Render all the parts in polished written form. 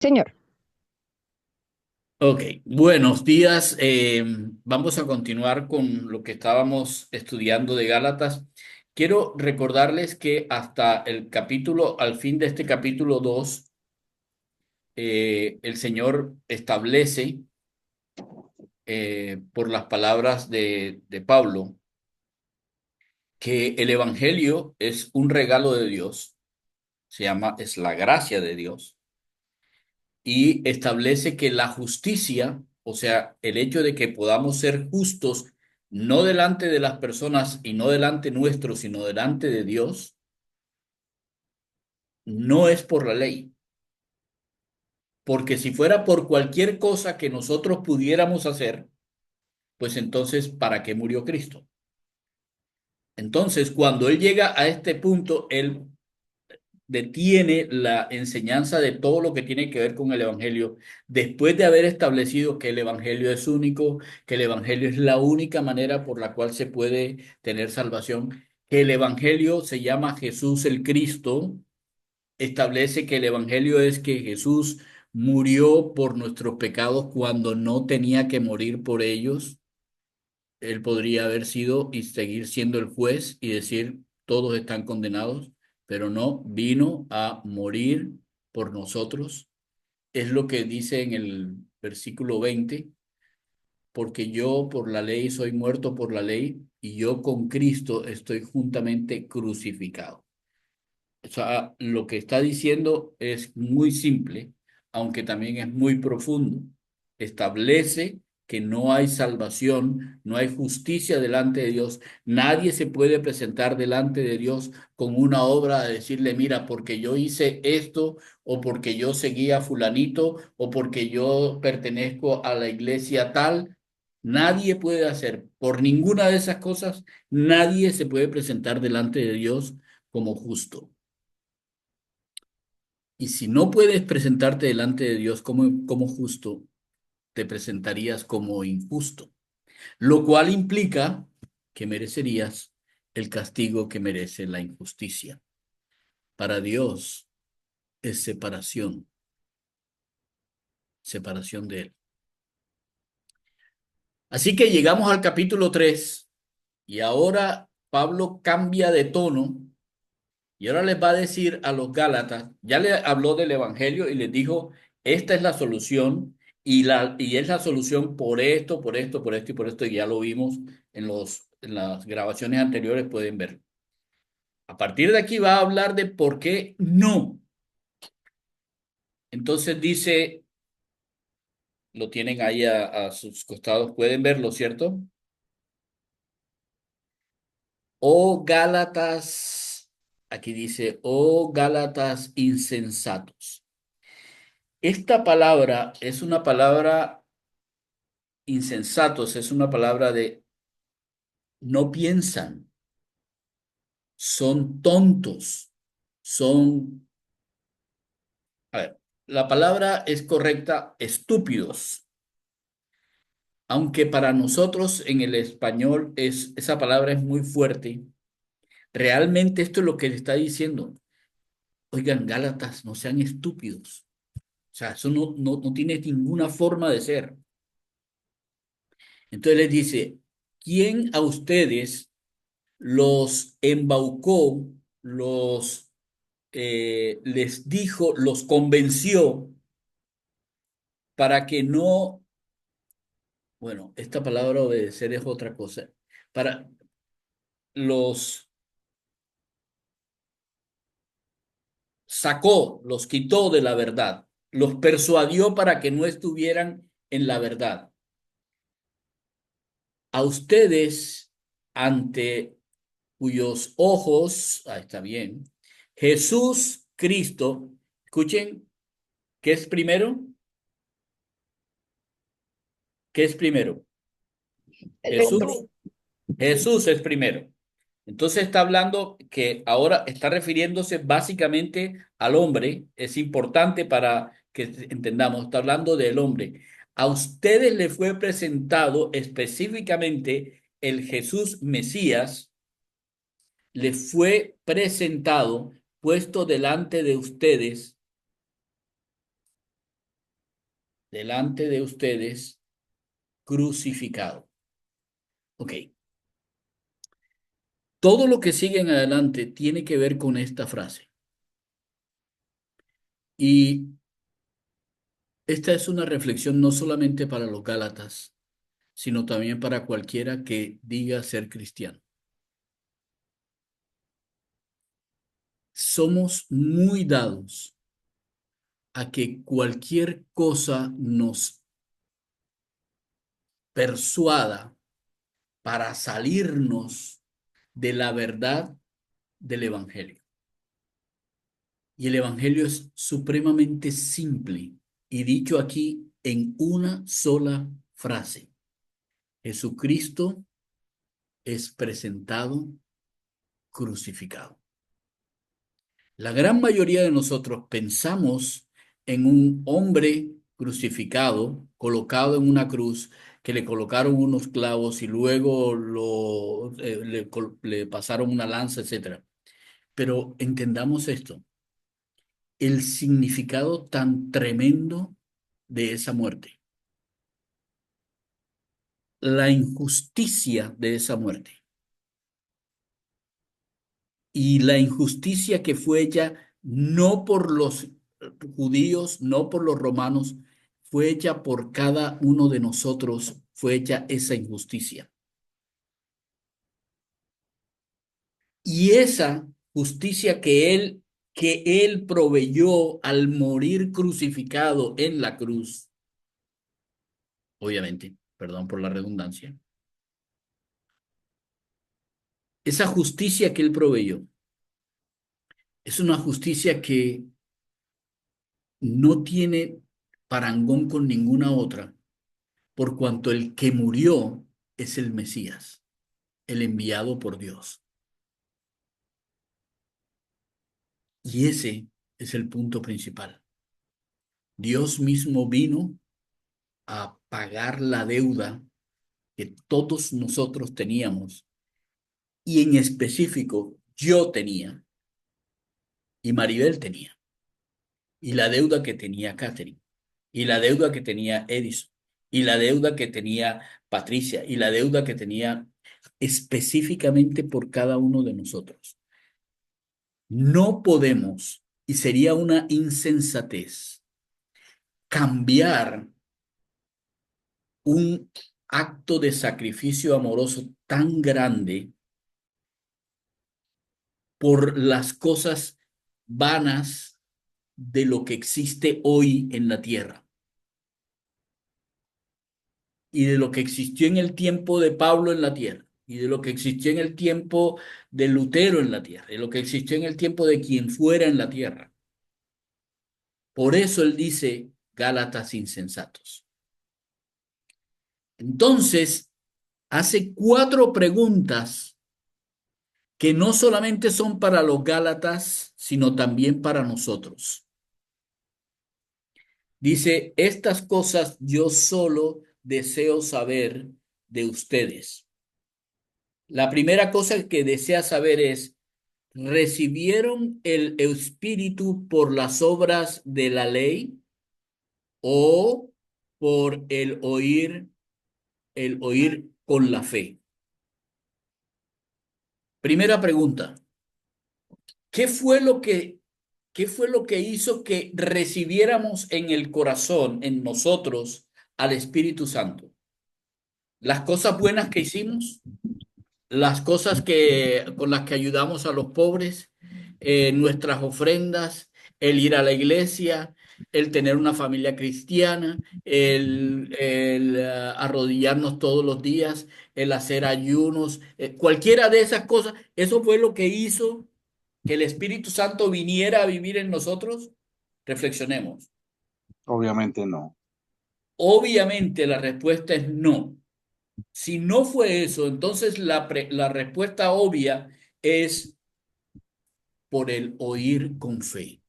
Señor, Ok, buenos días. Vamos a continuar con lo que estábamos estudiando de Gálatas. Quiero recordarles que hasta el capítulo, al fin de este capítulo 2, el Señor establece, por las palabras de Pablo, que el Evangelio es un regalo de Dios, es la gracia de Dios, y establece que la justicia, o sea, el hecho de que podamos ser justos, no delante de las personas y no delante nuestro, sino delante de Dios, no es por la ley. Porque si fuera por cualquier cosa que nosotros pudiéramos hacer, pues entonces, ¿para qué murió Cristo? Entonces, cuando Él llega a este punto, Él detiene la enseñanza de todo lo que tiene que ver con el Evangelio, después de haber establecido que el Evangelio es único, que el Evangelio es la única manera por la cual se puede tener salvación, que el Evangelio se llama Jesús el Cristo, establece que el Evangelio es que Jesús murió por nuestros pecados cuando no tenía que morir por ellos. Él podría haber sido y seguir siendo el juez y decir, todos están condenados, pero no, vino a morir por nosotros. Es lo que dice en el versículo 20, porque yo por la ley soy muerto por la ley y yo con Cristo estoy juntamente crucificado. O sea, lo que está diciendo es muy simple, aunque también es muy profundo. Establece que no hay salvación, no hay justicia delante de Dios. Nadie se puede presentar delante de Dios con una obra de decirle, mira, porque yo hice esto, o porque yo seguía a fulanito, o porque yo pertenezco a la iglesia tal. Nadie puede hacer por ninguna de esas cosas, nadie se puede presentar delante de Dios como justo. Y si no puedes presentarte delante de Dios como justo, te presentarías como injusto, lo cual implica que merecerías el castigo que merece la injusticia. Para Dios es separación, separación de Él. Así que llegamos al capítulo 3 y ahora Pablo cambia de tono y ahora les va a decir a los Gálatas, ya le habló del Evangelio y les dijo, esta es la solución y es la solución por esto, por esto, por esto y por esto, y ya lo vimos en las grabaciones anteriores, pueden ver. A partir de aquí va a hablar de por qué no. Entonces dice, lo tienen ahí a sus costados, pueden verlo, ¿cierto? Oh Gálatas, aquí dice, oh Gálatas insensatos. Esta palabra es una palabra insensatos, es una palabra de no piensan, son tontos, son, a ver, la palabra es correcta, estúpidos, aunque para nosotros en el español esa palabra es muy fuerte. Realmente esto es lo que le está diciendo. Oigan, Gálatas, no sean estúpidos. O sea, eso no tiene ninguna forma de ser. Entonces les dice, ¿quién a ustedes los embaucó, les dijo, los convenció para que no, bueno, esta palabra obedecer es otra cosa, para los sacó, los quitó de la verdad, los persuadió para que no estuvieran en la verdad. A ustedes, ante cuyos ojos, ahí está bien, Jesús Cristo, escuchen, ¿qué es primero? ¿Qué es primero? el hombre. Jesús. Jesús es primero. Entonces está hablando que ahora está refiriéndose básicamente al hombre. Es importante para que entendamos. Está hablando del hombre. A ustedes le fue presentado específicamente el Jesús Mesías, le fue presentado, puesto delante de ustedes delante de ustedes crucificado. Ok. Todo lo que sigue en adelante tiene que ver con esta frase. Y esta es una reflexión no solamente para los Gálatas, sino también para cualquiera que diga ser cristiano. Somos muy dados a que cualquier cosa nos persuada para salirnos de la verdad del Evangelio. Y el Evangelio es supremamente simple y dicho aquí en una sola frase. Jesucristo es presentado crucificado. La gran mayoría de nosotros pensamos en un hombre crucificado, colocado en una cruz, que le colocaron unos clavos y luego le pasaron una lanza, etcétera. Pero entendamos esto, el significado tan tremendo de esa muerte, la injusticia de esa muerte y la injusticia que fue hecha no por los judíos, no por los romanos, fue hecha por cada uno de nosotros, fue hecha esa injusticia. Y esa justicia que él proveyó al morir crucificado en la cruz, obviamente, perdón por la redundancia, esa justicia que él proveyó es una justicia que no tiene parangón con ninguna otra, por cuanto el que murió es el Mesías, el enviado por Dios. Y ese es el punto principal. Dios mismo vino a pagar la deuda que todos nosotros teníamos, y en específico yo tenía, y Maribel tenía, y la deuda que tenía Catherine, y la deuda que tenía Edison, y la deuda que tenía Patricia, y la deuda que tenía específicamente por cada uno de nosotros. No podemos, y sería una insensatez, cambiar un acto de sacrificio amoroso tan grande por las cosas vanas de lo que existe hoy en la tierra y de lo que existió en el tiempo de Pablo en la tierra y de lo que existió en el tiempo de Lutero en la tierra y de lo que existió en el tiempo de quien fuera en la tierra. Por eso él dice, Gálatas insensatos. Entonces, hace 4 preguntas que no solamente son para los Gálatas, sino también para nosotros. Dice, estas cosas yo solo deseo saber de ustedes. La primera cosa que desea saber es, ¿recibieron el Espíritu por las obras de la ley o por el oír con la fe? Primera pregunta, ¿qué fue lo que, qué fue lo que hizo que recibiéramos en el corazón, en nosotros, al Espíritu Santo? Las cosas buenas que hicimos, las cosas con las que ayudamos a los pobres, nuestras ofrendas, el ir a la iglesia, el tener una familia cristiana, el arrodillarnos todos los días, el hacer ayunos, cualquiera de esas cosas, eso fue lo que hizo que el Espíritu Santo viniera a vivir en nosotros. Reflexionemos. Obviamente no. Obviamente la respuesta es no. Si no fue eso, entonces la respuesta obvia es por el oír con fe.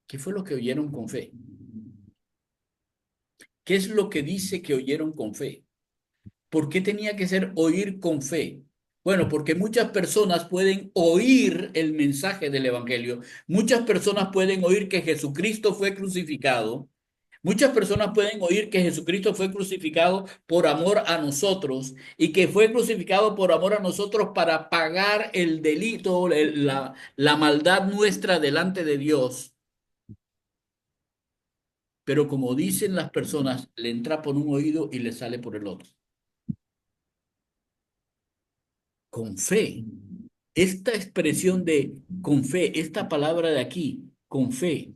¿Qué fue lo que oyeron con fe? ¿Qué es lo que dice que oyeron con fe? ¿Por qué tenía que ser oír con fe? Bueno, porque muchas personas pueden oír el mensaje del Evangelio, muchas personas pueden oír que Jesucristo fue crucificado, muchas personas pueden oír que Jesucristo fue crucificado por amor a nosotros y que fue crucificado por amor a nosotros para pagar el delito, la maldad nuestra delante de Dios. Pero como dicen las personas, le entra por un oído y le sale por el otro. Con fe. Esta expresión de con fe, esta palabra de aquí, con fe,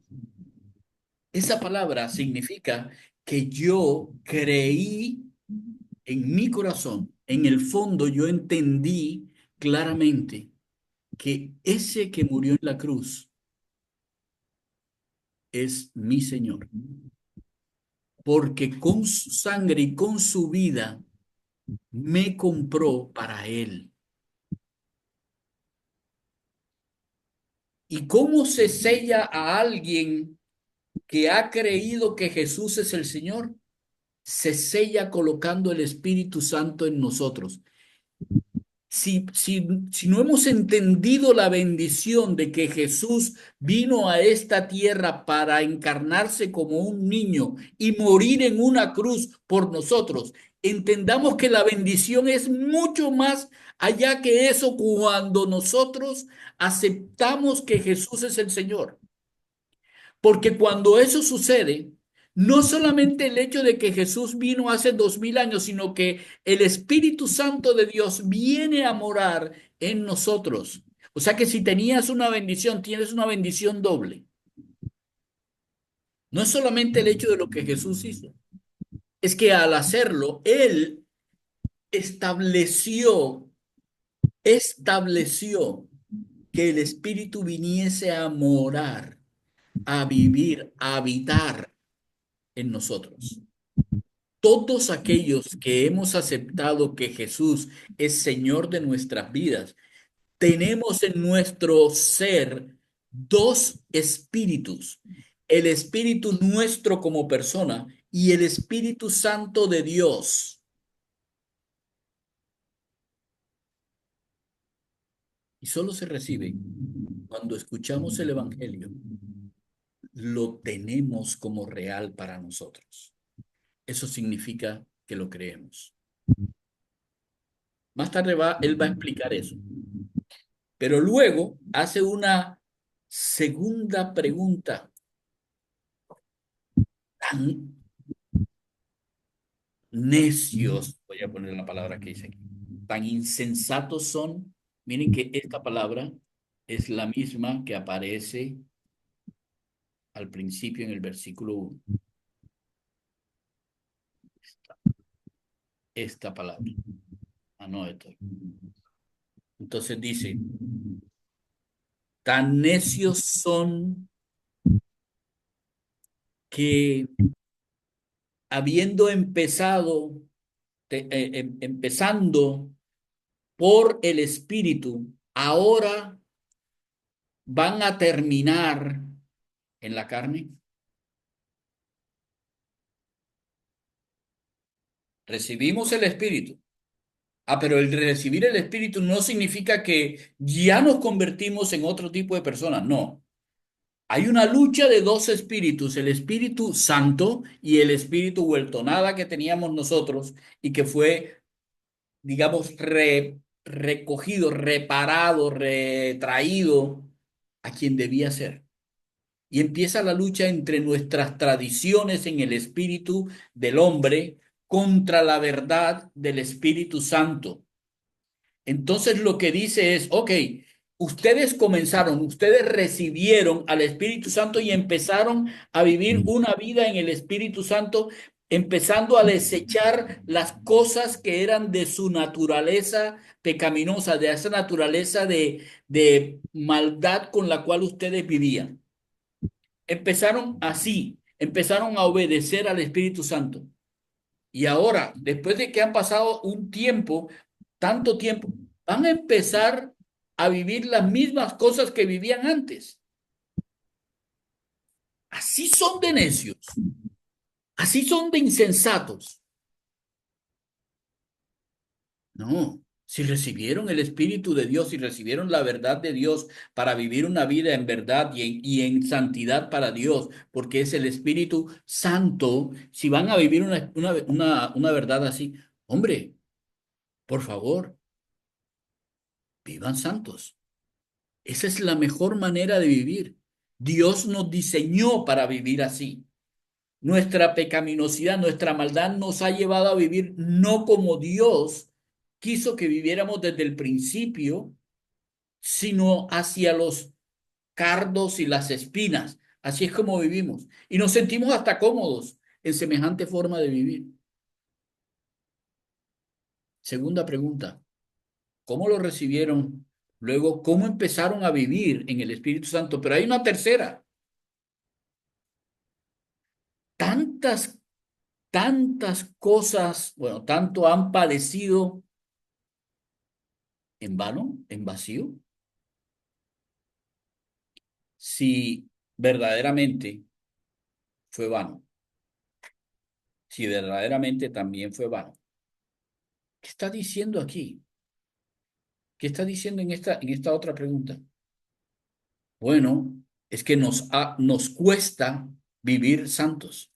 esa palabra significa que yo creí en mi corazón, en el fondo yo entendí claramente que ese que murió en la cruz es mi Señor, porque con su sangre y con su vida me compró para Él. ¿Y cómo se sella a alguien que ha creído que Jesús es el Señor? Se sella colocando el Espíritu Santo en nosotros. Si no hemos entendido la bendición de que Jesús vino a esta tierra para encarnarse como un niño y morir en una cruz por nosotros, entendamos que la bendición es mucho más allá que eso cuando nosotros aceptamos que Jesús es el Señor. Porque cuando eso sucede, no solamente el hecho de que Jesús vino hace 2000 años, sino que el Espíritu Santo de Dios viene a morar en nosotros. O sea que si tenías una bendición, tienes una bendición doble. No es solamente el hecho de lo que Jesús hizo, es que al hacerlo, Él estableció, estableció que el Espíritu viniese a morar, a vivir, a habitar en nosotros. Todos aquellos que hemos aceptado que Jesús es Señor de nuestras vidas, tenemos en nuestro ser dos espíritus, el espíritu nuestro como persona y el Espíritu Santo de Dios. Y solo se recibe cuando escuchamos el Evangelio, lo tenemos como real para nosotros. Eso significa que lo creemos. Más tarde él va a explicar eso. Pero luego hace una segunda pregunta. Tan necios, voy a poner la palabra que dice aquí, tan insensatos son. Miren que esta palabra es la misma que aparece al principio en el versículo 1. Esta palabra. Ah, no, esto. Entonces dice, tan necios son que habiendo empezado, empezando por el Espíritu, ahora van a terminar en la carne. Recibimos el Espíritu. Ah, pero el recibir el Espíritu no significa que ya nos convertimos en otro tipo de personas. No. Hay una lucha de dos espíritus, el Espíritu Santo y el Espíritu vuelto nada que teníamos nosotros y que fue, digamos, recogido, reparado, retraído a quien debía ser. Y empieza la lucha entre nuestras tradiciones en el espíritu del hombre contra la verdad del Espíritu Santo. Entonces lo que dice es, ok, ustedes comenzaron, ustedes recibieron al Espíritu Santo y empezaron a vivir una vida en el Espíritu Santo, empezando a desechar las cosas que eran de su naturaleza pecaminosa, de esa naturaleza de maldad con la cual ustedes vivían. Empezaron así, empezaron a obedecer al Espíritu Santo. Y ahora, después de que han pasado un tiempo, tanto tiempo, van a empezar a vivir las mismas cosas que vivían antes. Así son de necios, así son de insensatos. No. Si recibieron el Espíritu de Dios, si recibieron la verdad de Dios para vivir una vida en verdad y en santidad para Dios, porque es el Espíritu Santo, si van a vivir una verdad así, hombre, por favor, vivan santos. Esa es la mejor manera de vivir. Dios nos diseñó para vivir así. Nuestra pecaminosidad, nuestra maldad nos ha llevado a vivir no como Dios quiso que viviéramos desde el principio, sino hacia los cardos y las espinas. Así es como vivimos. Y nos sentimos hasta cómodos en semejante forma de vivir. Segunda pregunta, ¿cómo lo recibieron? Luego, ¿cómo empezaron a vivir en el Espíritu Santo? Pero hay una tercera. Tantas, tantas cosas, bueno, tanto han padecido en vano, en vacío, si verdaderamente fue vano, si verdaderamente también fue vano. ¿Qué está diciendo aquí? ¿Qué está diciendo en esta otra pregunta? Bueno, es que nos cuesta vivir santos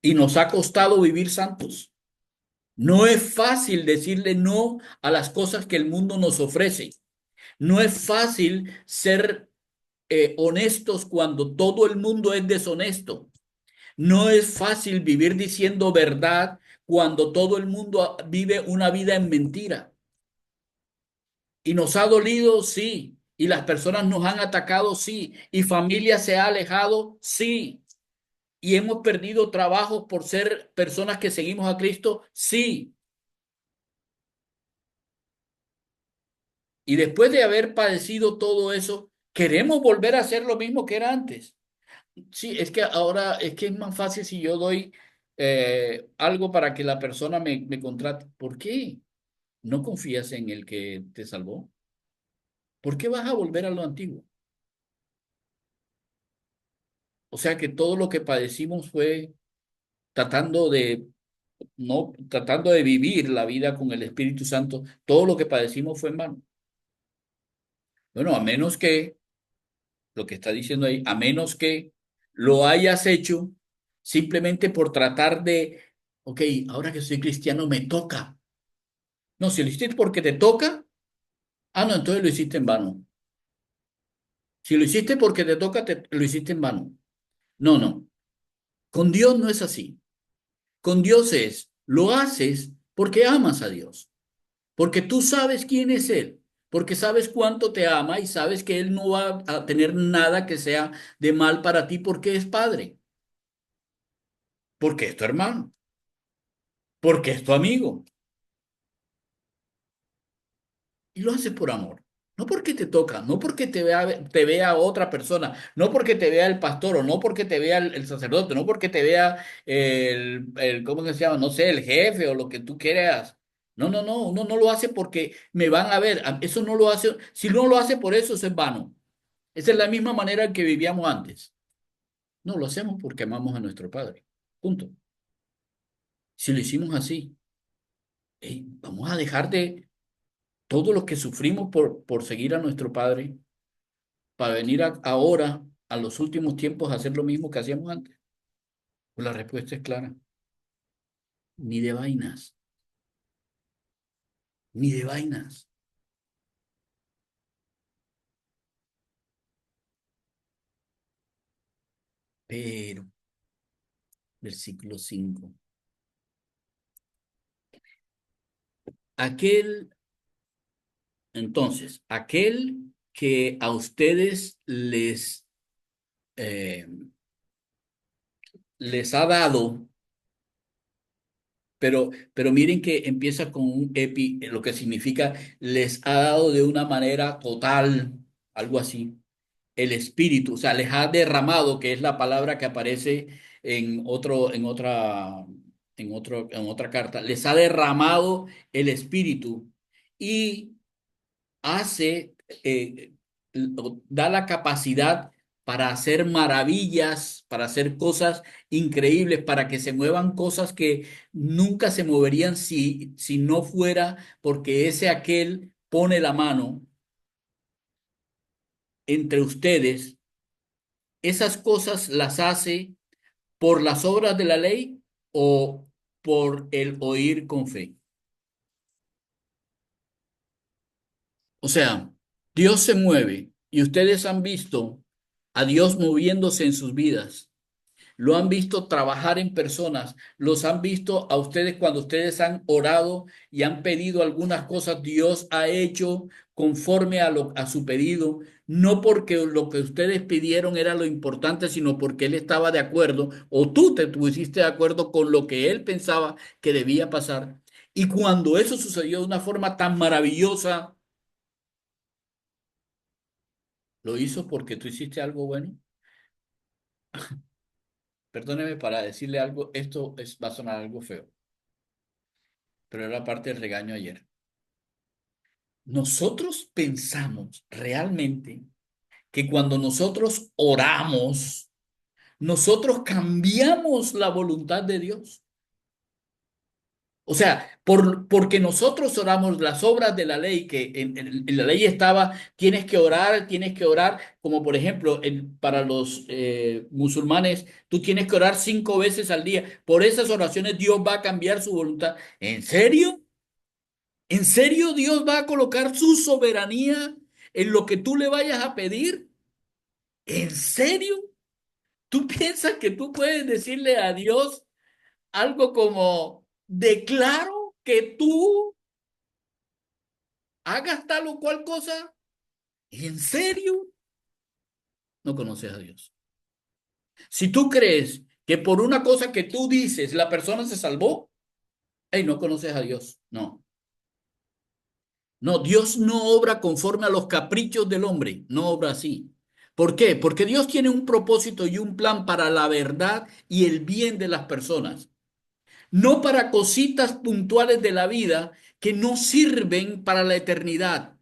y nos ha costado vivir santos. No es fácil decirle no a las cosas que el mundo nos ofrece. No es fácil ser honestos cuando todo el mundo es deshonesto. No es fácil vivir diciendo verdad cuando todo el mundo vive una vida en mentira. Y nos ha dolido, sí. Y las personas nos han atacado, sí. Y familia se ha alejado, sí. Y hemos perdido trabajos por ser personas que seguimos a Cristo, sí. Y después de haber padecido todo eso, queremos volver a hacer lo mismo que era antes. Sí, es que ahora es que es más fácil si yo doy algo para que la persona me contrate. ¿Por qué? ¿No confías en el que te salvó? ¿Por qué vas a volver a lo antiguo? O sea que todo lo que padecimos fue tratando de no tratando de vivir la vida con el Espíritu Santo, todo lo que padecimos fue en vano. Bueno, a menos que lo que está diciendo ahí, a menos que lo hayas hecho simplemente por tratar de, ok, ahora que soy cristiano me toca. No, si lo hiciste porque te toca, no, entonces lo hiciste en vano. Si lo hiciste porque te toca, lo hiciste en vano. No, no. Con Dios no es así. Con Dios lo haces porque amas a Dios, porque tú sabes quién es Él, porque sabes cuánto te ama y sabes que Él no va a tener nada que sea de mal para ti porque es Padre, porque es tu hermano, porque es tu amigo. Y lo haces por amor. No porque te toca, no porque te vea otra persona, no porque te vea el pastor o no porque te vea el sacerdote, no porque te vea ¿cómo que se llama? No sé, el jefe o lo que tú quieras. No, no, no, uno no lo hace porque me van a ver. Eso no lo hace, si no lo hace por eso, es vano. Esa es la misma manera en que vivíamos antes. No, lo hacemos porque amamos a nuestro Padre. Punto. Si lo hicimos así, vamos a dejar de todo lo que sufrimos por seguir a nuestro Padre para venir ahora, a los últimos tiempos, a hacer lo mismo que hacíamos antes? Pues la respuesta es clara. Ni de vainas, ni de vainas. Pero, versículo 5. Aquel, aquel que a ustedes eh, les ha dado, pero miren que empieza con un epi, lo que significa les ha dado de una manera total, algo así el Espíritu, o sea, les ha derramado, que es la palabra que aparece en otra carta, les ha derramado el Espíritu y hace, da la capacidad para hacer maravillas, para hacer cosas increíbles, para que se muevan cosas que nunca se moverían si no fuera porque ese aquel pone la mano entre ustedes. ¿Esas cosas las hace por las obras de la ley o por el oír con fe? O sea, Dios se mueve y ustedes han visto a Dios moviéndose en sus vidas. Lo han visto trabajar en personas, los han visto a ustedes cuando ustedes han orado y han pedido algunas cosas, Dios ha hecho conforme a su pedido, no porque lo que ustedes pidieron era lo importante, sino porque Él estaba de acuerdo o tú te pusiste de acuerdo con lo que Él pensaba que debía pasar. Y cuando eso sucedió de una forma tan maravillosa, ¿lo hizo porque tú hiciste algo bueno? Perdóneme para decirle algo, va a sonar algo feo, pero era parte del regaño ayer. Nosotros pensamos realmente que cuando nosotros oramos, nosotros cambiamos la voluntad de Dios. O sea, porque nosotros oramos las obras de la ley, que en la ley estaba, tienes que orar, como por ejemplo, para los musulmanes, tú tienes que orar 5 veces al día. Por esas oraciones Dios va a cambiar su voluntad. ¿En serio? ¿En serio Dios va a colocar su soberanía en lo que tú le vayas a pedir? ¿En serio? ¿Tú piensas que tú puedes decirle a Dios algo como, declaro que tú hagas tal o cual cosa? ¿En serio? No conoces a Dios. Si tú crees que por una cosa que tú dices la persona se salvó, hey, no conoces a Dios. No. No, Dios no obra conforme a los caprichos del hombre, no obra así. ¿Por qué? Porque Dios tiene un propósito y un plan para la verdad y el bien de las personas, no para cositas puntuales de la vida que no sirven para la eternidad.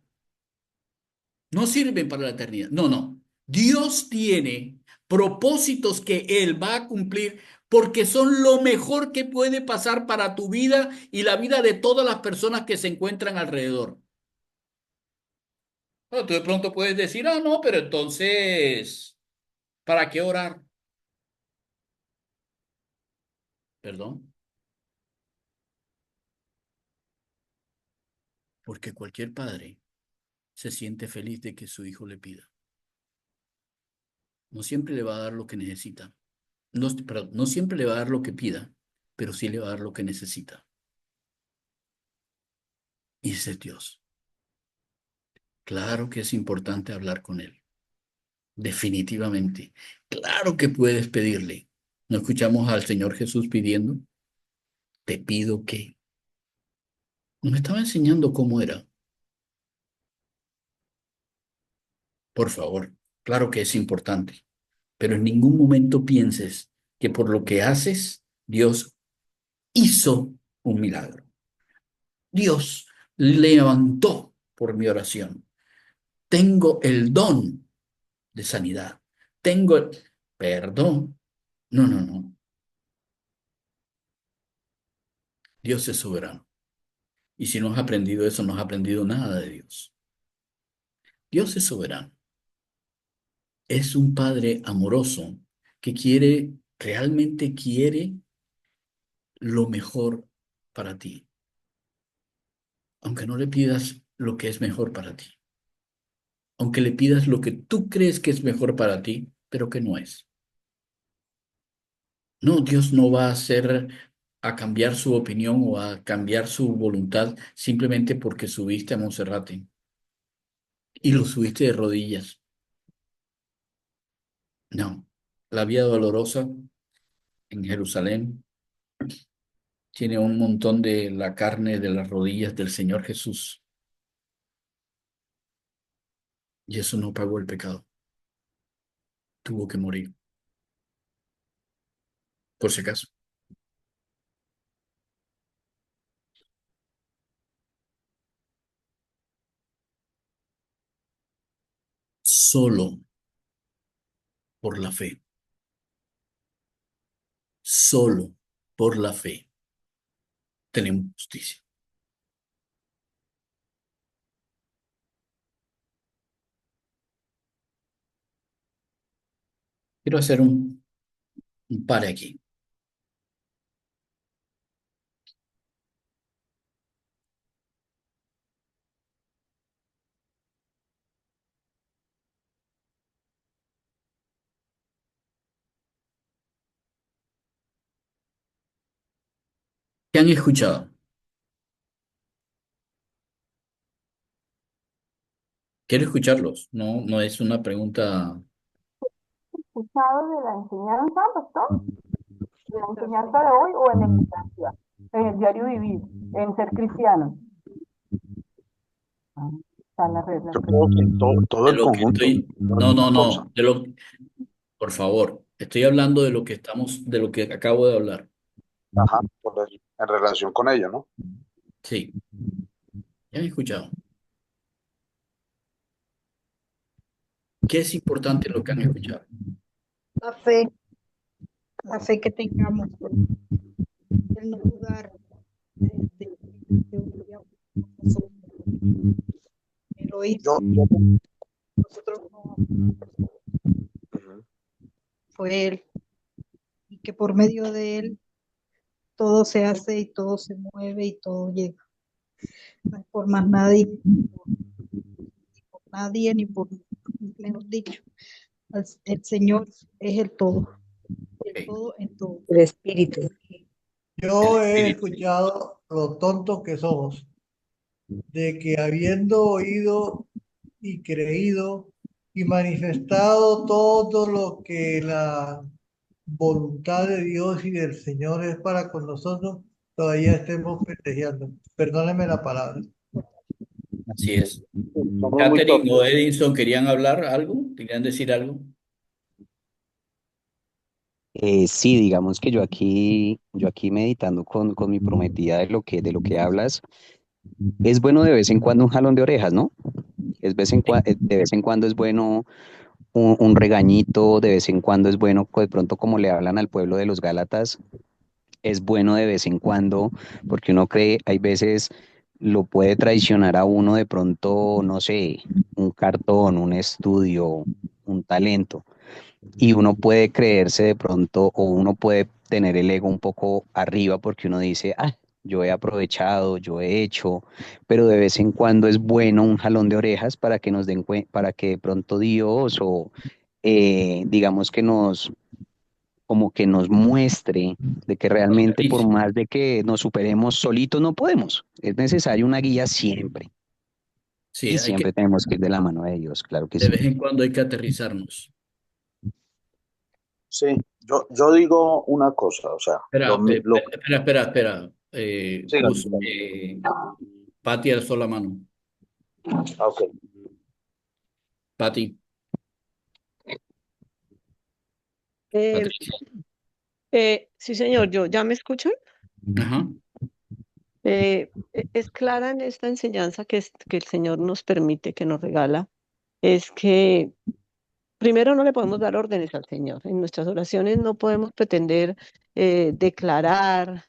No sirven para la eternidad. No, no. Dios tiene propósitos que Él va a cumplir porque son lo mejor que puede pasar para tu vida y la vida de todas las personas que se encuentran alrededor. Bueno, tú de pronto puedes decir, ah, no, pero entonces, ¿para qué orar? Perdón, porque cualquier padre se siente feliz de que su hijo le pida. No siempre le va a dar lo que necesita. No, perdón, no siempre le va a dar lo que pida, pero sí le va a dar lo que necesita. Y ese es Dios. Claro que es importante hablar con Él. Definitivamente. Claro que puedes pedirle. ¿No escuchamos al Señor Jesús pidiendo? Te pido que. Nos estaba enseñando cómo era. Por favor. Claro que es importante. Pero en ningún momento pienses que por lo que haces, Dios hizo un milagro. Dios levantó por mi oración. Tengo el don de sanidad. Tengo el perdón. No, no, no. Dios es soberano. Y si no has aprendido eso, no has aprendido nada de Dios. Dios es soberano. Es un Padre amoroso que quiere, realmente quiere lo mejor para ti, aunque no le pidas lo que es mejor para ti, aunque le pidas lo que tú crees que es mejor para ti, pero que no es. No, Dios no va a hacer a cambiar su opinión o a cambiar su voluntad simplemente porque subiste a Monserrate y lo subiste de rodillas. No, la vía dolorosa en Jerusalén tiene un montón de la carne de las rodillas del Señor Jesús y eso no pagó el pecado. Tuvo que morir, por si acaso. Solo por la fe. Solo por la fe tenemos justicia. Quiero hacer un pare aquí. ¿Qué han escuchado? Quiero escucharlos. No, no es una pregunta. Escuchado de la enseñanza, pastor, de la enseñanza de hoy o en la iglesia, en el diario vivir, en ser cristiano. Ah, están las reglas. Yo creo que todo De el lo que conjunto, estoy. no es No, no, una cosa. no. Por favor. Estoy hablando de lo que estamos, de lo que acabo de hablar. Ajá, por eso, en relación con ello, ¿no? Sí. ¿Ya han escuchado? ¿Qué es importante lo que han escuchado? La fe, la fe que tengamos, el no dudar de un día nosotros, Él lo hizo, Yo, nosotros no, ujú. fue Él, y que por medio de Él todo se hace y todo se mueve y todo llega. No es por más nadie, por nadie, ni por, mejor dicho, el Señor es el Ok. todo en todo. El espíritu. El Yo he espíritu. escuchado lo tontos que somos, de que habiendo oído y creído y manifestado todo lo que la voluntad de Dios y del Señor es para con nosotros, todavía estemos pendejeando. Perdóneme la palabra. Así es. Somos muy Catherine o torpes. Edinson, ¿querían hablar algo? ¿Querían decir algo? Sí, digamos que yo aquí meditando con mi prometida de lo que hablas, es bueno de vez en cuando un jalón de orejas, ¿no? De vez en cuando es bueno un regañito, de vez en cuando es bueno, de pronto como le hablan al pueblo de los Gálatas, es bueno de vez en cuando, porque uno cree, hay veces lo puede traicionar a uno de pronto, no sé, un cartón, un estudio, un talento. Y uno puede creerse de pronto o uno puede tener el ego un poco arriba porque uno dice, ah, yo he aprovechado, yo he hecho, pero de vez en cuando es bueno un jalón de orejas para que para que de pronto Dios o digamos que como que nos muestre de que realmente por Catherine, más de que nos superemos solitos no podemos. Es necesario una guía siempre sí, y siempre tenemos que ir de la mano de Dios, claro que de sí. vez en cuando hay que aterrizarnos. Sí, yo digo una cosa, o sea, Espera, lo espera. sigan, Gus, sigan. Pati alzó la mano. Ah, ok. Pati, Eh, Patricia. sí, señor, ¿ya me escuchan? Ajá. Es clara en esta enseñanza que el Señor nos permite, que nos regala, es que primero no le podemos dar órdenes al Señor. En nuestras oraciones no podemos pretender declarar,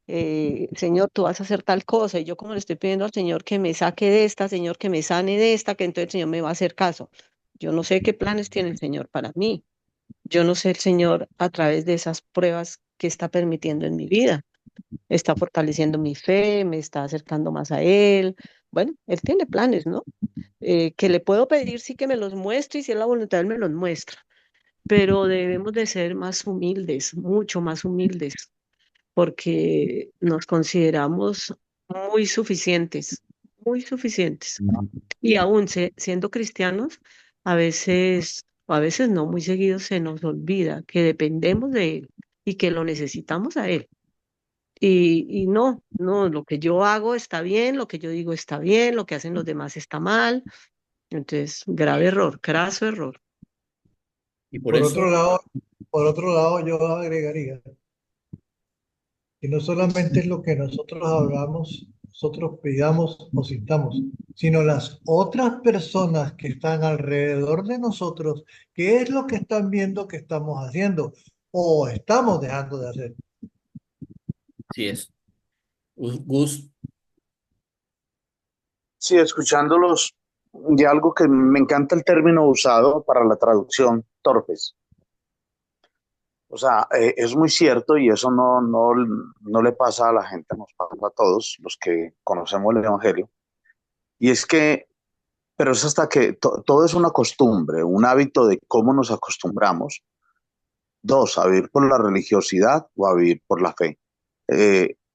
Señor, tú vas a hacer tal cosa, y yo como le estoy pidiendo al Señor que me saque de esta, Señor, que me sane de esta, que entonces el Señor me va a hacer caso. Yo no sé qué planes tiene el Señor para mí. Yo no sé el Señor a través de esas pruebas que está permitiendo en mi vida. Está fortaleciendo mi fe, me está acercando más a Él. Bueno, Él tiene planes, ¿no? Que le puedo pedir sí que me los muestre y si es la voluntad, Él me los muestra. Pero debemos de ser más humildes, mucho más humildes, porque nos consideramos muy suficientes, muy suficientes. Y aún siendo cristianos, o a veces no, muy seguido se nos olvida que dependemos de Él y que lo necesitamos a Él. Y no, lo que yo hago está bien, lo que yo digo está bien, lo que hacen los demás está mal. Entonces, grave error, craso error. Y por Por eso, otro lado, por otro lado, yo agregaría que no solamente es lo que nosotros hablamos, nosotros pidamos o sintamos, sino las otras personas que están alrededor de nosotros, qué es lo que están viendo que estamos haciendo o estamos dejando de hacer. Así es. Gus, Sí, escuchándolos, y algo que me encanta el término usado para la traducción, torpes. O sea, es muy cierto y eso no le pasa a la gente, nos pasa a todos los que conocemos el Evangelio. Y es que, pero es hasta que todo es una costumbre, un hábito de cómo nos acostumbramos. Dos, a vivir por la religiosidad o a vivir por la fe.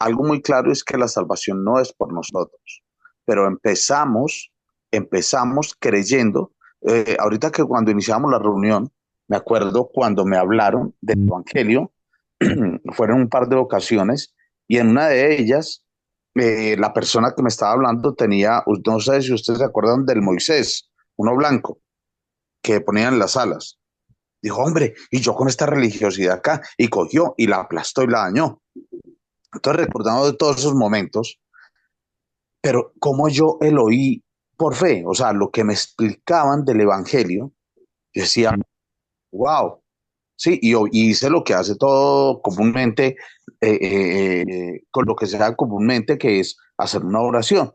Algo muy claro es que la salvación no es por nosotros, pero empezamos creyendo. Ahorita que cuando iniciamos la reunión, me acuerdo cuando me hablaron del Evangelio, fueron un par de ocasiones, y en una de ellas, la persona que me estaba hablando tenía, no sé si ustedes se acuerdan del Moisés, uno blanco, que ponían en las salas. Dijo, hombre, y yo con esta religiosidad acá, y cogió y la aplastó y la dañó. Entonces, recordando de todos esos momentos, pero como yo el oí por fe, o sea, lo que me explicaban del Evangelio, yo decía, wow, sí, y hice lo que hace todo comúnmente, con lo que se da comúnmente, que es hacer una oración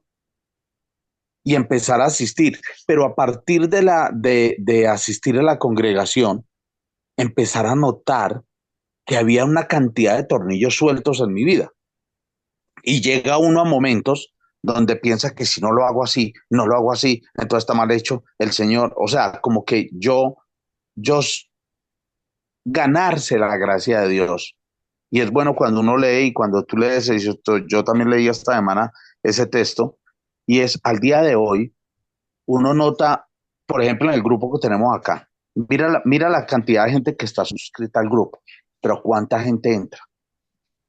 y empezar a asistir. Pero a partir de asistir a la congregación, empezar a notar que había una cantidad de tornillos sueltos en mi vida. Y llega uno a momentos donde piensa que si no lo hago así, no lo hago así, entonces está mal hecho el Señor. O sea, como que yo ganarse la gracia de Dios. Y es bueno cuando uno lee y cuando tú lees, yo también leí esta semana ese texto, y es al día de hoy, uno nota, por ejemplo, en el grupo que tenemos acá, mira la cantidad de gente que está suscrita al grupo, pero ¿cuánta gente entra?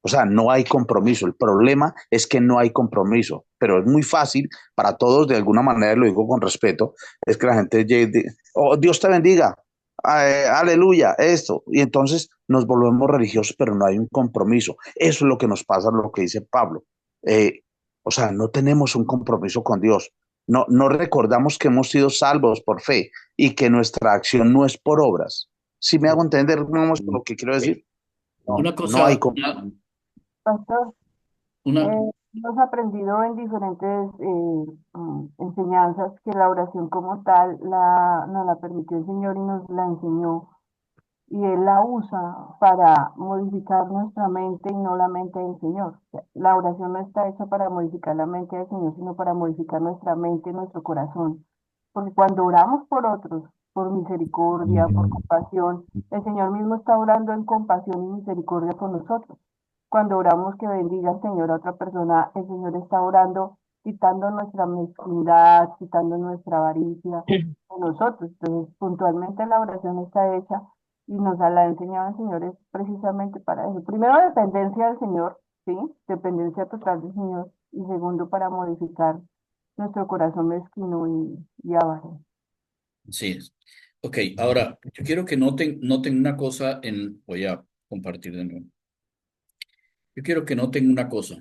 O sea, no hay compromiso. El problema es que no hay compromiso, pero es muy fácil para todos, de alguna manera, lo digo con respeto, es que la gente llegue, oh, Dios te bendiga, aleluya, esto. Y entonces nos volvemos religiosos, pero no hay un compromiso. Eso es lo que nos pasa, lo que dice Pablo. Eh, o sea, no tenemos un compromiso con Dios. No recordamos que hemos sido salvos por fe y que nuestra acción no es por obras. ¿Sí me hago entender lo que quiero decir? una No hay cosa, compromiso. Pastor, una, hemos aprendido en diferentes enseñanzas que la oración como tal nos la permitió el Señor y nos la enseñó. Y Él la usa para modificar nuestra mente y no la mente del Señor. O sea, la oración no está hecha para modificar la mente del Señor, sino para modificar nuestra mente y nuestro corazón. Porque cuando oramos por otros, por misericordia, por compasión, el Señor mismo está orando en compasión y misericordia por nosotros. Cuando oramos que bendiga al Señor a otra persona, el Señor está orando quitando nuestra mezquindad, quitando nuestra avaricia de nosotros. Entonces, puntualmente la oración está hecha y nos la ha enseñado el Señor es precisamente para eso. Primero, dependencia del Señor, ¿sí? Dependencia total del Señor. Y segundo, para modificar nuestro corazón mezquino y avaro. sí es. Ok, ahora, yo quiero que noten una cosa voy a compartir de nuevo. Yo quiero que noten una cosa.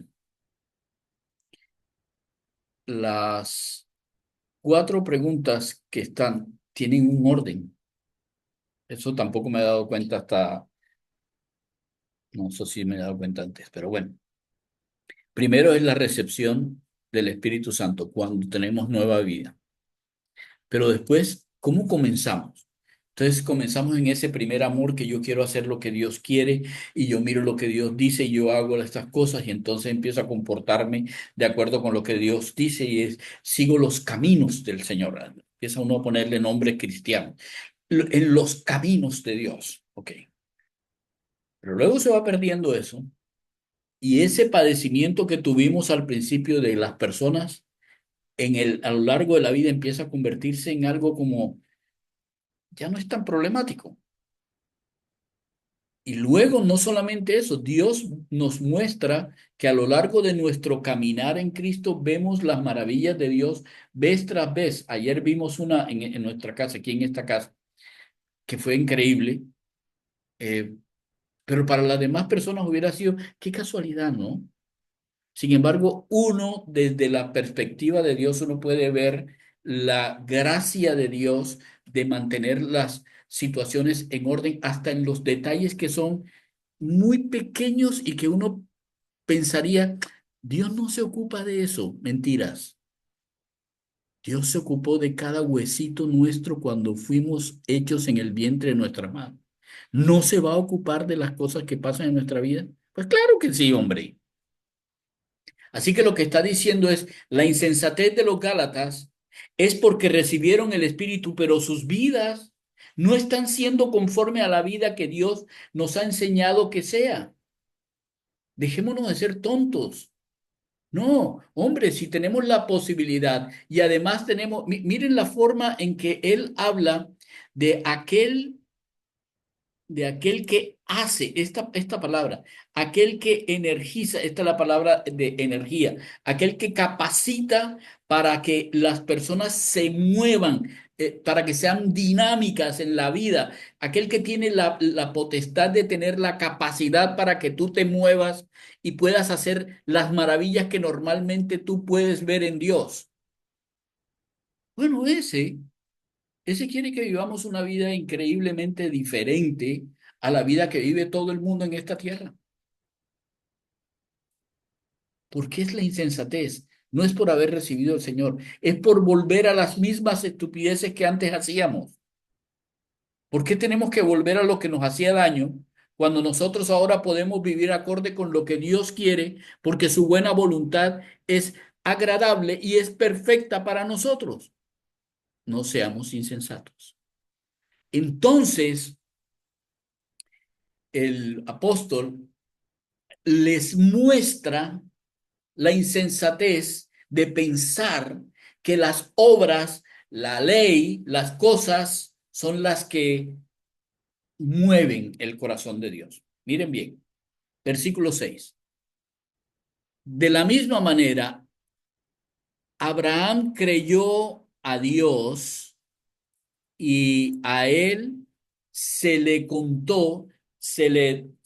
Las 4 preguntas que tienen un orden. Eso tampoco me he dado cuenta no sé si me he dado cuenta antes, pero bueno. Primero es la recepción del Espíritu Santo cuando tenemos nueva vida. Pero después, ¿cómo comenzamos? Entonces comenzamos en ese primer amor que yo quiero hacer lo que Dios quiere y yo miro lo que Dios dice y yo hago estas cosas y entonces empiezo a comportarme de acuerdo con lo que Dios dice y sigo los caminos del Señor. Empieza uno a ponerle nombre cristiano. En los caminos de Dios. Ok. Pero luego se va perdiendo eso y ese padecimiento que tuvimos al principio de las personas a lo largo de la vida empieza a convertirse en algo como ya no es tan problemático. Y luego no solamente eso, Dios nos muestra que a lo largo de nuestro caminar en Cristo vemos las maravillas de Dios vez tras vez. Ayer vimos una en nuestra casa, aquí en esta casa, que fue increíble, pero para las demás personas hubiera sido, qué casualidad, ¿no? Sin embargo, uno desde la perspectiva de Dios, uno puede ver la gracia de Dios de mantener las situaciones en orden hasta en los detalles que son muy pequeños y que uno pensaría, Dios no se ocupa de eso. Mentiras. Dios se ocupó de cada huesito nuestro cuando fuimos hechos en el vientre de nuestra madre. ¿No se va a ocupar de las cosas que pasan en nuestra vida? Pues claro que sí, hombre. Así que lo que está diciendo es, la insensatez de los Gálatas es porque recibieron el Espíritu, pero sus vidas no están siendo conforme a la vida que Dios nos ha enseñado que sea. Dejémonos de ser tontos. No, hombre, si tenemos la posibilidad y además tenemos, miren la forma en que él habla de aquel que hace, esta palabra, aquel que energiza, esta es la palabra de energía, aquel que capacita para que las personas se muevan, para que sean dinámicas en la vida, aquel que tiene la potestad de tener la capacidad para que tú te muevas y puedas hacer las maravillas que normalmente tú puedes ver en Dios. Bueno, ese quiere que vivamos una vida increíblemente diferente a la vida que vive todo el mundo en esta tierra. ¿Por qué es la insensatez? No es por haber recibido al Señor, es por volver a las mismas estupideces que antes hacíamos. ¿Por qué tenemos que volver a lo que nos hacía daño cuando nosotros ahora podemos vivir acorde con lo que Dios quiere, porque su buena voluntad es agradable y es perfecta para nosotros? No seamos insensatos. Entonces, el apóstol les muestra la insensatez de pensar que las obras, la ley, las cosas son las que mueven el corazón de Dios. Miren bien, versículo 6. De la misma manera, Abraham creyó a Dios y a él se le contó, se le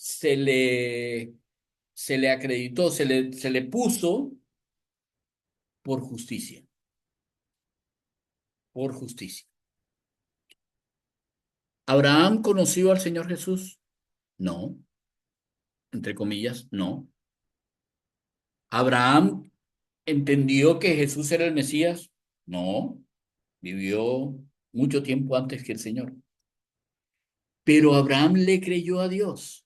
acreditó, se le puso por justicia, por justicia. ¿Abraham conoció al Señor Jesús? No, entre comillas, no. ¿Abraham entendió que Jesús era el Mesías? No, vivió mucho tiempo antes que el Señor. Pero Abraham le creyó a Dios.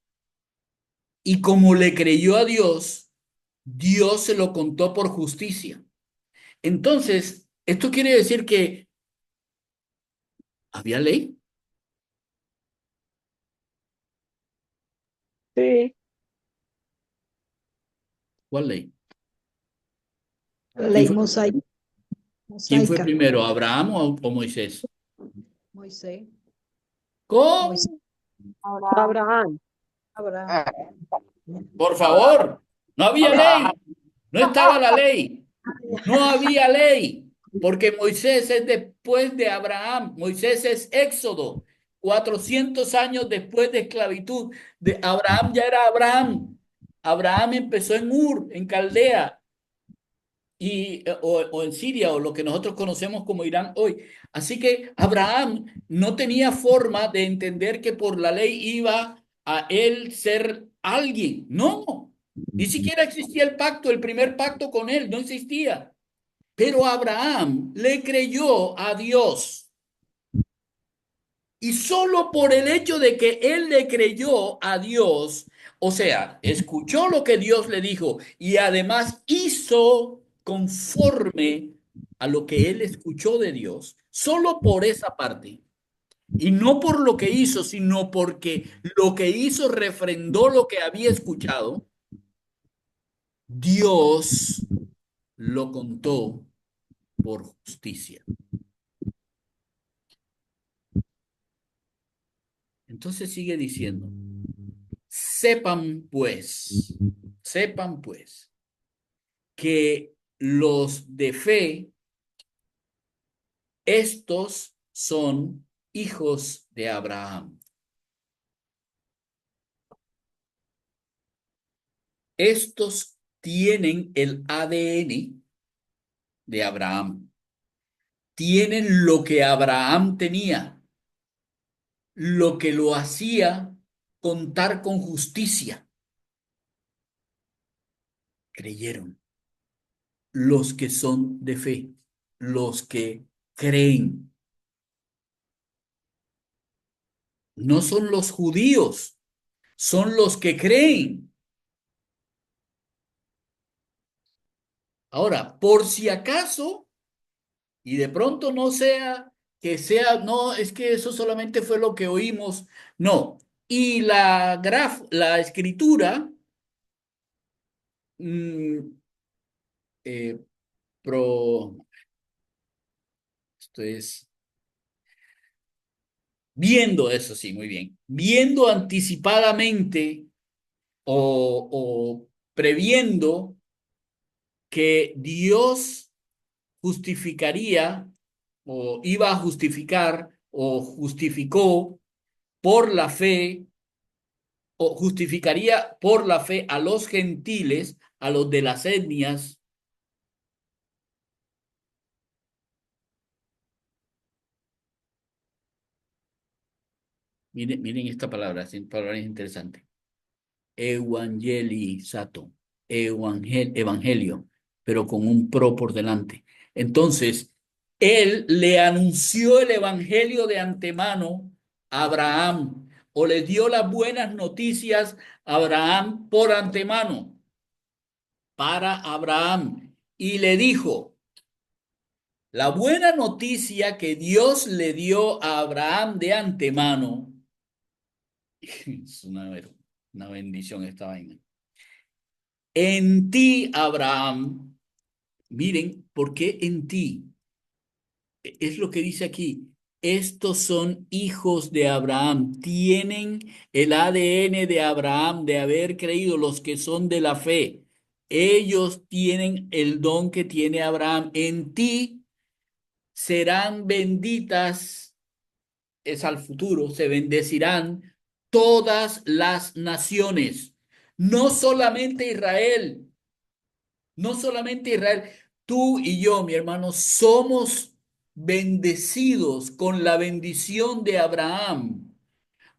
Y como le creyó a Dios, Dios se lo contó por justicia. Entonces, esto quiere decir que había ley. Sí, ¿Cuál ley? La ¿Quién ley fue, quién fue mosaica. primero, Abraham o Moisés? Moisés. Moisés. ¿Cómo? Abraham. Abraham. Abraham. Por favor, no había ley, no estaba la ley, no había ley, porque Moisés es después de Abraham, Moisés es Éxodo, 400 años después de esclavitud, de Abraham ya era Abraham, Abraham empezó en Ur, en Caldea, o en Siria, o lo que nosotros conocemos como Irán hoy. Así que Abraham no tenía forma de entender que por la ley iba a él ser alguien. No, ni siquiera existía el pacto, el primer pacto con él, no existía. Pero Abraham le creyó a Dios. Y solo por el hecho de que él le creyó a Dios, o sea, escuchó lo que Dios le dijo y además hizo conforme a lo que él escuchó de Dios, solo por esa parte. Y no por lo que hizo, sino porque lo que hizo refrendó lo que había escuchado, Dios lo contó por justicia. Entonces sigue diciendo, sepan pues, que los de fe, estos son hijos de Abraham. Estos tienen el ADN de Abraham. Tienen lo que Abraham tenía, lo que lo hacía contar con justicia. Creyeron. Los que son de fe, los que creen. No son los judíos, son los que creen. Ahora, por si acaso, y de pronto no sea que sea, no, es que eso solamente fue lo que oímos, no. Y la escritura mm, eh, pro, esto es, viendo eso, sí, muy bien, viendo anticipadamente o previendo que Dios justificaría o iba a justificar o justificó por la fe o justificaría por la fe a los gentiles, a los de las etnias. Miren esta palabra es interesante. Evangelizato, evangelio, pero con un pro por delante. Entonces, él le anunció el evangelio de antemano a Abraham, o le dio las buenas noticias a Abraham por antemano, para Abraham, y le dijo, la buena noticia que Dios le dio a Abraham de antemano, es una bendición esta vaina. En ti, Abraham, miren, ¿por qué en ti? Es lo que dice aquí. Estos son hijos de Abraham, tienen el ADN de Abraham, de haber creído, los que son de la fe. Ellos tienen el don que tiene Abraham. En ti serán benditas, es al futuro, se bendecirán todas las naciones, no solamente Israel. No solamente Israel, tú y yo, mi hermano, somos bendecidos con la bendición de Abraham,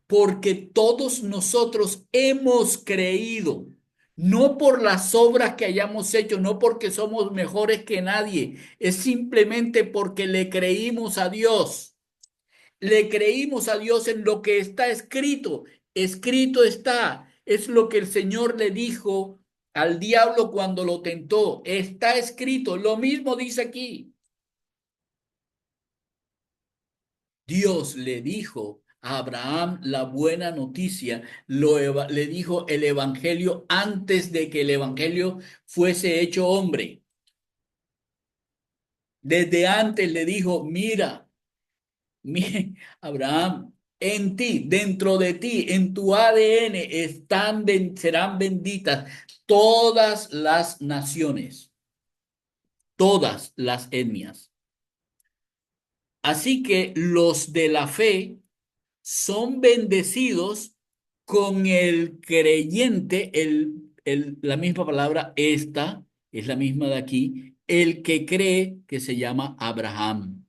porque todos nosotros hemos creído, no por las obras que hayamos hecho, no porque somos mejores que nadie, es simplemente porque le creímos a Dios. Le creímos a Dios en lo que está escrito. Escrito está. Es lo que el Señor le dijo al diablo cuando lo tentó. Está escrito. Lo mismo dice aquí. Dios le dijo a Abraham la buena noticia. Le dijo el evangelio antes de que el evangelio fuese hecho hombre. Desde antes le dijo, mira. Abraham, en ti, dentro de ti, en tu ADN serán benditas todas las naciones, todas las etnias. Así que los de la fe son bendecidos con el creyente, la misma palabra, esta es la misma de aquí, el que cree, que se llama Abraham.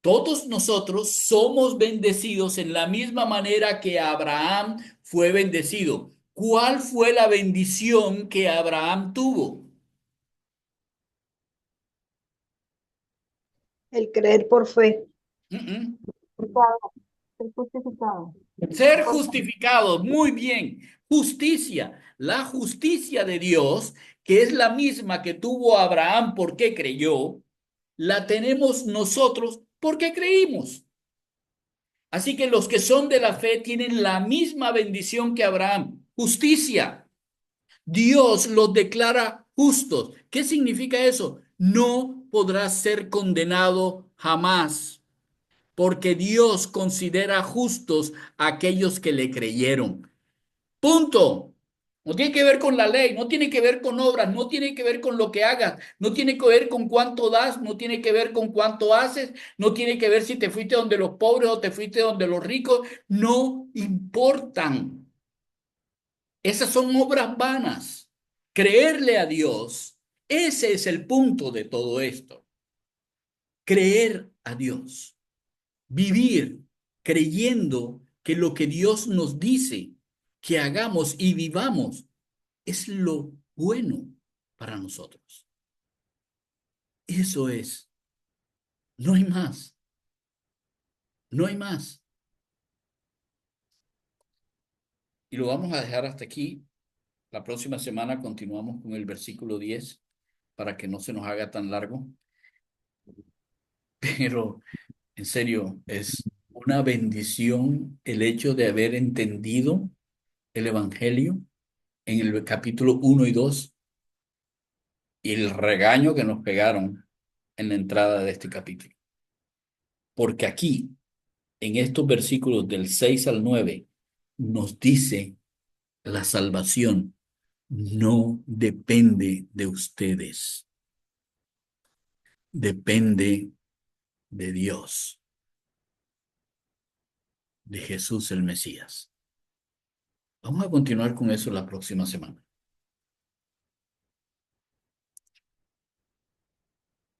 Todos nosotros somos bendecidos en la misma manera que Abraham fue bendecido. ¿Cuál fue la bendición que Abraham tuvo? El creer por fe. Mm, mm. Ser justificado. Ser justificados, muy bien. Justicia, la justicia de Dios, que es la misma que tuvo Abraham porque creyó, la tenemos nosotros porque creímos. Así que los que son de la fe tienen la misma bendición que Abraham, justicia. Dios los declara justos. ¿Qué significa eso? No podrás ser condenado jamás, porque Dios considera justos a aquellos que le creyeron. Punto. No tiene que ver con la ley, no tiene que ver con obras, no tiene que ver con lo que hagas, no tiene que ver con cuánto das, no tiene que ver con cuánto haces, no tiene que ver si te fuiste donde los pobres o te fuiste donde los ricos, no importan. Esas son obras vanas. Creerle a Dios, ese es el punto de todo esto. Creer a Dios. Vivir creyendo que lo que Dios nos dice que hagamos y vivamos es lo bueno para nosotros. Eso es. No hay más. No hay más. Y lo vamos a dejar hasta aquí. La próxima semana continuamos con el versículo 10 para que no se nos haga tan largo. Pero en serio, es una bendición el hecho de haber entendido el Evangelio en el capítulo 1 y 2 y el regaño que nos pegaron en la entrada de este capítulo. Porque aquí, en estos versículos del 6 al 9, nos dice la salvación no depende de ustedes, depende de Dios, de Jesús el Mesías. Vamos a continuar con eso la próxima semana.